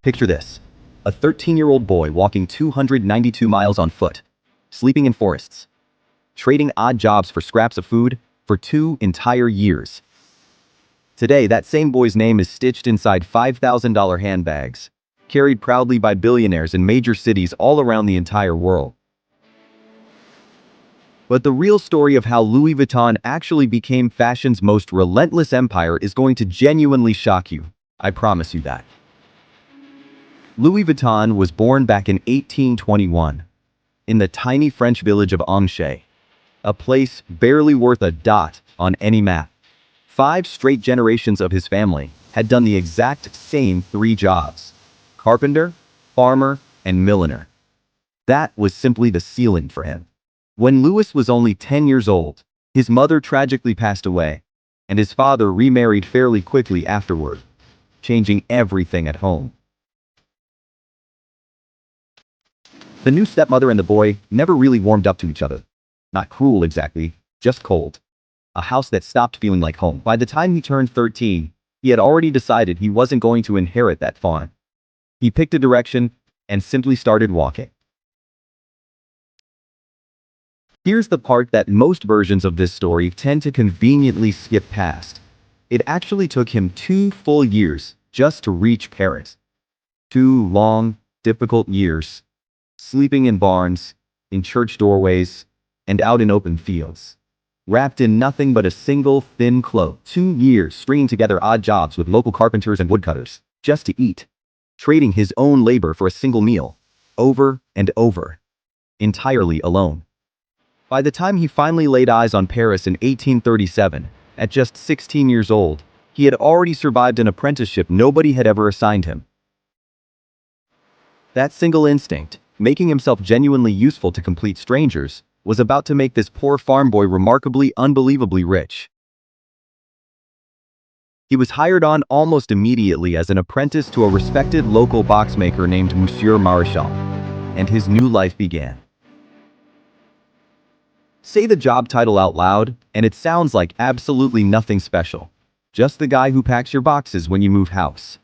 Picture this. A 13-year-old boy walking 292 miles on foot, sleeping in forests, trading odd jobs for scraps of food for 2 entire years. Today, that same boy's name is stitched inside $5,000 handbags, carried proudly by billionaires in major cities all around the entire world. But the real story of how Louis Vuitton actually became fashion's most relentless empire is going to genuinely shock you. I promise you that. Louis Vuitton was born back in 1821 in the tiny French village of Angers, a place barely worth a dot on any map. 5 straight generations of his family had done the exact same 3 jobs: carpenter, farmer, and milliner. That was simply the ceiling for him. When Louis was only 10 years old, his mother tragically passed away, and his father remarried fairly quickly afterward, changing everything at home. The new stepmother and the boy never really warmed up to each other. Not cruel exactly, just cold. A house that stopped feeling like home. By the time he turned 13, he had already decided he wasn't going to inherit that farm. He picked a direction and simply started walking. Here's the part that most versions of this story tend to conveniently skip past. It actually took him 2 full years just to reach Paris. 2 long, difficult years, sleeping in barns, in church doorways, and out in open fields, wrapped in nothing but a single thin cloak. 2 years stringing together odd jobs with local carpenters and woodcutters, just to eat, trading his own labor for a single meal, over and over, entirely alone. By the time he finally laid eyes on Paris in 1837, at just 16 years old, he had already survived an apprenticeship nobody had ever assigned him. That single instinct, making himself genuinely useful to complete strangers, was about to make this poor farm boy remarkably, unbelievably rich. He was hired on almost immediately as an apprentice to a respected local boxmaker named Monsieur Maréchal, and his new life began. Say the job title out loud, and it sounds like absolutely nothing special. Just the guy who packs your boxes when you move house.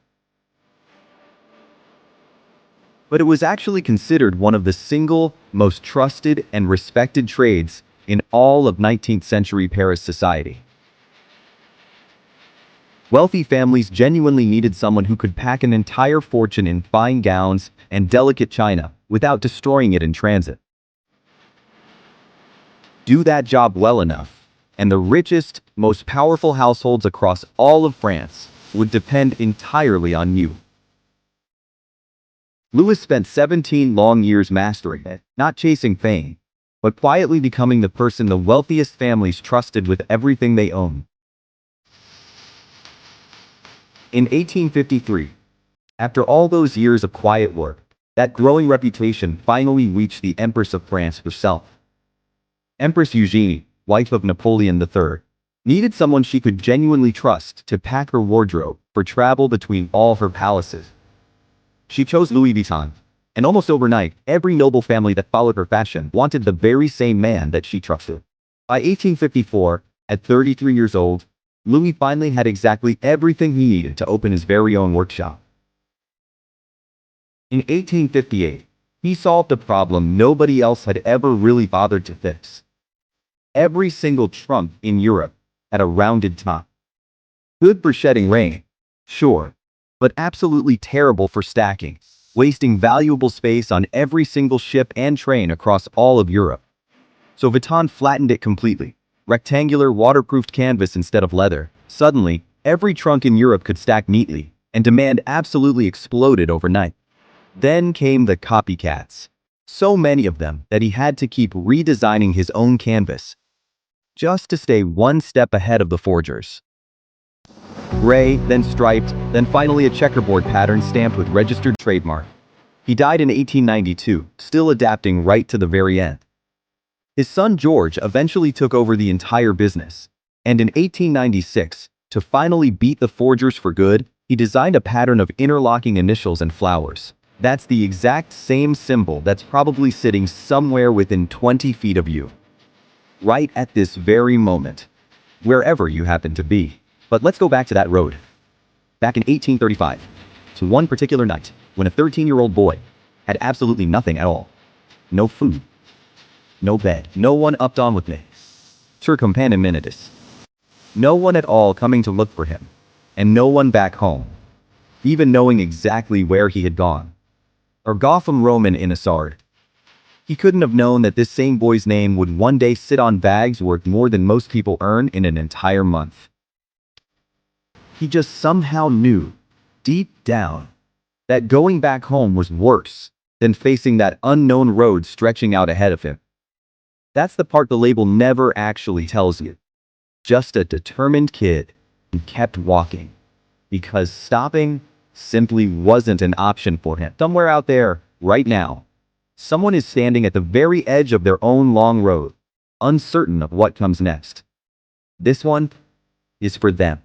But it was actually considered one of the single most trusted and respected trades in all of 19th century Paris society. Wealthy families genuinely needed someone who could pack an entire fortune in fine gowns and delicate china without destroying it in transit. Do that job well enough, and the richest, most powerful households across all of France would depend entirely on you. Louis spent 17 long years mastering it, not chasing fame, but quietly becoming the person the wealthiest families trusted with everything they owned. In 1853, after all those years of quiet work, that growing reputation finally reached the Empress of France herself. Empress Eugenie, wife of Napoleon III, needed someone she could genuinely trust to pack her wardrobe for travel between all her palaces. She chose Louis Vuitton, and almost overnight, every noble family that followed her fashion wanted the very same man that she trusted. By 1854, at 33 years old, Louis finally had exactly everything he needed to open his very own workshop. In 1858, he solved a problem nobody else had ever really bothered to fix. Every single trunk in Europe had a rounded top. Good for shedding rain, sure, but absolutely terrible for stacking, wasting valuable space on every single ship and train across all of Europe. So Vuitton flattened it completely. Rectangular, waterproofed canvas instead of leather. Suddenly, every trunk in Europe could stack neatly, and demand absolutely exploded overnight. Then came the copycats. So many of them that he had to keep redesigning his own canvas, just to stay one step ahead of the forgers. Gray, then striped, then finally a checkerboard pattern stamped with registered trademark. He died in 1892, still adapting right to the very end. His son George eventually took over the entire business, and in 1896, to finally beat the forgers for good, he designed a pattern of interlocking initials and flowers. That's the exact same symbol that's probably sitting somewhere within 20 feet of you, right at this very moment, wherever you happen to be. But let's go back to that road. Back in 1835, to one particular night. when a 13-year-old boy had absolutely nothing at all. No food, no bed, no one upped on with me. Sir companion minitus. No one at all coming to look for him, and no one back home, even knowing exactly where he had gone. Or Gotham Roman in a sword. He couldn't have known that this same boy's name would one day sit on bags worth more than most people earn in an entire month. He just somehow knew, deep down, that going back home was worse than facing that unknown road stretching out ahead of him. That's the part the label never actually tells you. Just a determined kid who kept walking, because stopping simply wasn't an option for him. Somewhere out there, right now, someone is standing at the very edge of their own long road, uncertain of what comes next. This one is for them.